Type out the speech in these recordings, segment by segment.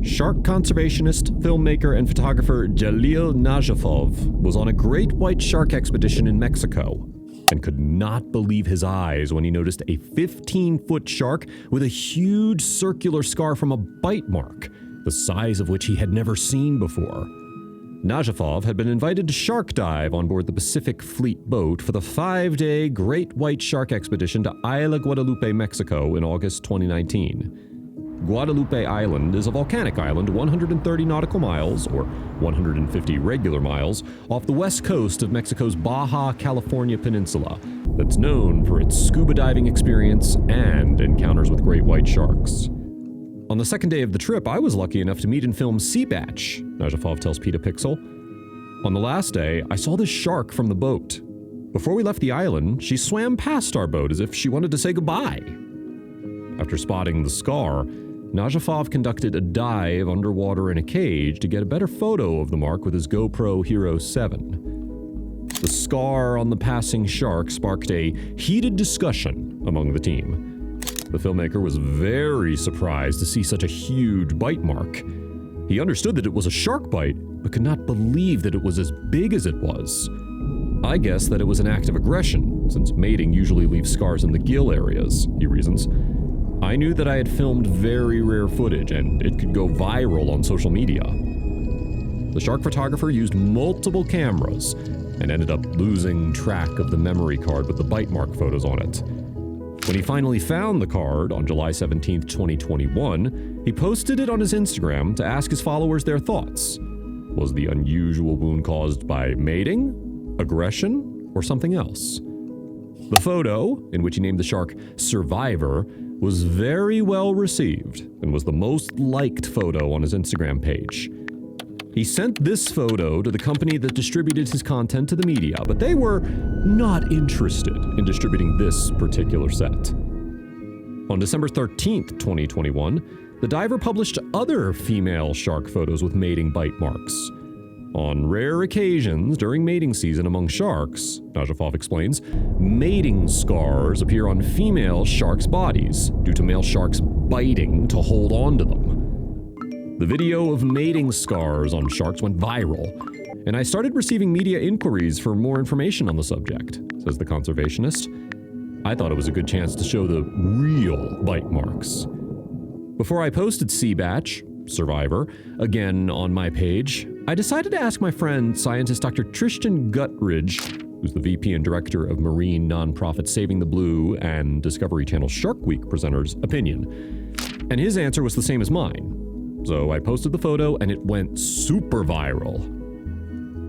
Shark conservationist, filmmaker, and photographer Jalil Najafov was on a great white shark expedition in Mexico and could not believe his eyes when he noticed a 15-foot shark with a huge circular scar from a bite mark, the size of which he had never seen before. Najafov had been invited to shark dive on board the Pacific Fleet boat for the 5-day Great White Shark Expedition to Isla Guadalupe, Mexico in August 2019. Guadalupe Island is a volcanic island 130 nautical miles, or 150 regular miles, off the west coast of Mexico's Baja California Peninsula, that's known for its scuba diving experience and encounters with great white sharks. On the second day of the trip, I was lucky enough to meet and film Sea Batch, Najafov tells PetaPixel. On the last day, I saw this shark from the boat. Before we left the island, she swam past our boat as if she wanted to say goodbye. After spotting the scar, Najafov conducted a dive underwater in a cage to get a better photo of the mark with his GoPro Hero 7. The scar on the passing shark sparked a heated discussion among the team. The filmmaker was very surprised to see such a huge bite mark. He understood that it was a shark bite, but could not believe that it was as big as it was. I guess that it was an act of aggression, since mating usually leaves scars in the gill areas, he reasons. I knew that I had filmed very rare footage and it could go viral on social media. The shark photographer used multiple cameras and ended up losing track of the memory card with the bite mark photos on it. When he finally found the card on July 17, 2021, he posted it on his Instagram to ask his followers their thoughts. Was the unusual wound caused by mating, aggression, or something else? The photo, in which he named the shark Survivor, was very well received and was the most liked photo on his Instagram page. He sent this photo to the company that distributed his content to the media, but they were not interested in distributing this particular set. On December 13th, 2021, the diver published other female shark photos with mating bite marks. On rare occasions during mating season among sharks, Najafov explains, mating scars appear on female sharks' bodies due to male sharks biting to hold on to them. The video of mating scars on sharks went viral, and I started receiving media inquiries for more information on the subject, says the conservationist. I thought it was a good chance to show the real bite marks. Before I posted Sea Batch, Survivor, again on my page, I decided to ask my friend, scientist Dr. Tristan Guttridge, who's the VP and director of marine nonprofit Saving the Blue and Discovery Channel Shark Week presenters' opinion. And his answer was the same as mine. So I posted the photo and it went super viral.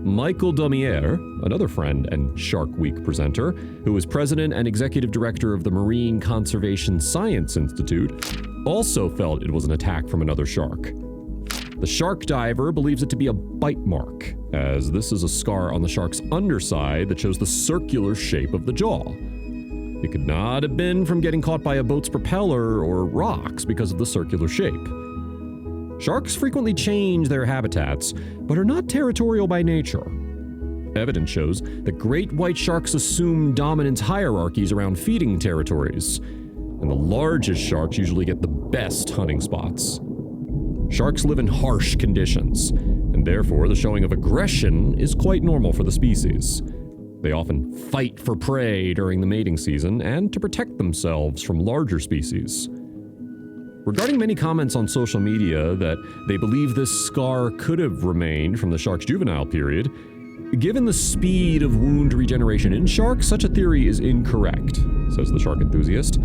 Michael Domier, another friend and Shark Week presenter, who is president and executive director of the Marine Conservation Science Institute, also felt it was an attack from another shark. The shark diver believes it to be a bite mark, as this is a scar on the shark's underside that shows the circular shape of the jaw. It could not have been from getting caught by a boat's propeller or rocks because of the circular shape. Sharks frequently change their habitats, but are not territorial by nature. Evidence shows that great white sharks assume dominance hierarchies around feeding territories, and the largest sharks usually get the best hunting spots. Sharks live in harsh conditions, and therefore the showing of aggression is quite normal for the species. They often fight for prey during the mating season and to protect themselves from larger species. Regarding many comments on social media that they believe this scar could have remained from the shark's juvenile period, given the speed of wound regeneration in sharks, such a theory is incorrect, says the shark enthusiast.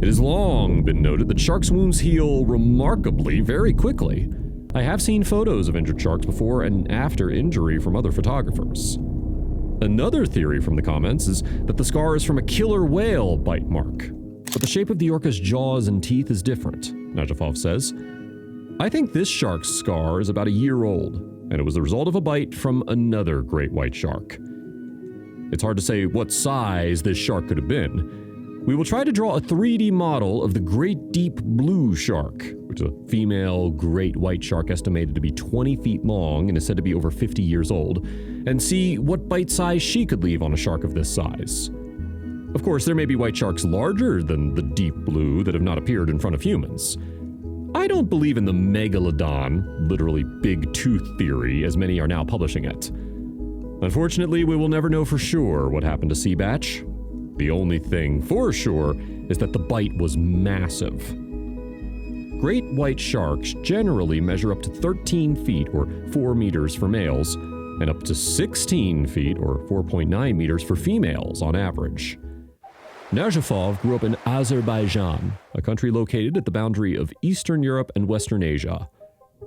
It has long been noted that sharks' wounds heal remarkably very quickly. I have seen photos of injured sharks before and after injury from other photographers. Another theory from the comments is that the scar is from a killer whale bite mark, but the shape of the orca's jaws and teeth is different, Najafov says. I think this shark's scar is about a year old, and it was the result of a bite from another great white shark. It's hard to say what size this shark could have been. We will try to draw a 3D model of the great deep blue shark, which is a female great white shark estimated to be 20 feet long and is said to be over 50 years old, and see what bite size she could leave on a shark of this size. Of course, there may be white sharks larger than the deep blue that have not appeared in front of humans. I don't believe in the megalodon, literally big tooth theory, as many are now publishing it. Unfortunately, we will never know for sure what happened to Seabatch. The only thing for sure is that the bite was massive. Great white sharks generally measure up to 13 feet or 4 meters for males, and up to 16 feet or 4.9 meters for females on average. Najafov grew up in Azerbaijan, a country located at the boundary of Eastern Europe and Western Asia.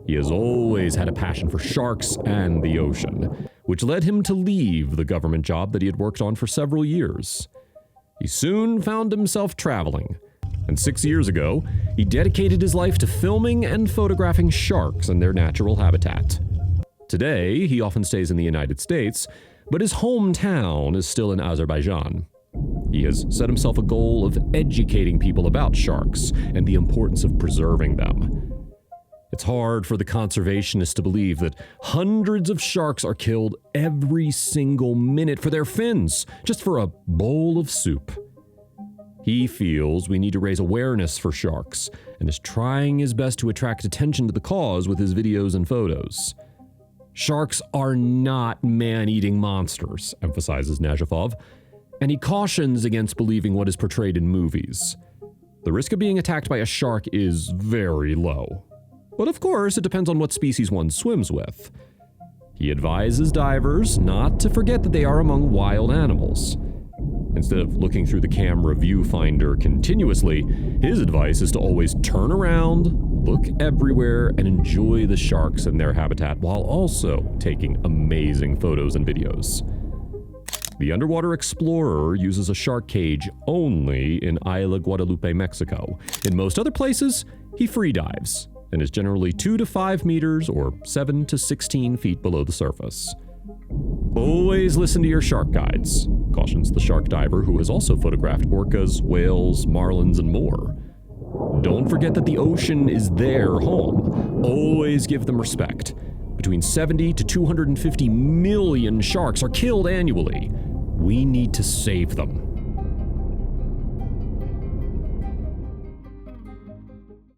He has always had a passion for sharks and the ocean, which led him to leave the government job that he had worked on for several years. He soon found himself traveling, and 6 years ago, he dedicated his life to filming and photographing sharks in their natural habitat. Today, he often stays in the United States, but his hometown is still in Azerbaijan. He has set himself a goal of educating people about sharks and the importance of preserving them. It's hard for the conservationists to believe that hundreds of sharks are killed every single minute for their fins, just for a bowl of soup. He feels we need to raise awareness for sharks and is trying his best to attract attention to the cause with his videos and photos. Sharks are not man-eating monsters, emphasizes Najafov, and he cautions against believing what is portrayed in movies. The risk of being attacked by a shark is very low. But of course, it depends on what species one swims with. He advises divers not to forget that they are among wild animals. Instead of looking through the camera viewfinder continuously, his advice is to always turn around, look everywhere, and enjoy the sharks in their habitat while also taking amazing photos and videos. The underwater explorer uses a shark cage only in Isla Guadalupe, Mexico. In most other places, he free dives and is generally 2 to 5 meters or 7 to 16 feet below the surface. Always listen to your shark guides, cautions the shark diver who has also photographed orcas, whales, marlins, and more. Don't forget that the ocean is their home. Always give them respect. Between 70 to 250 million sharks are killed annually. We need to save them.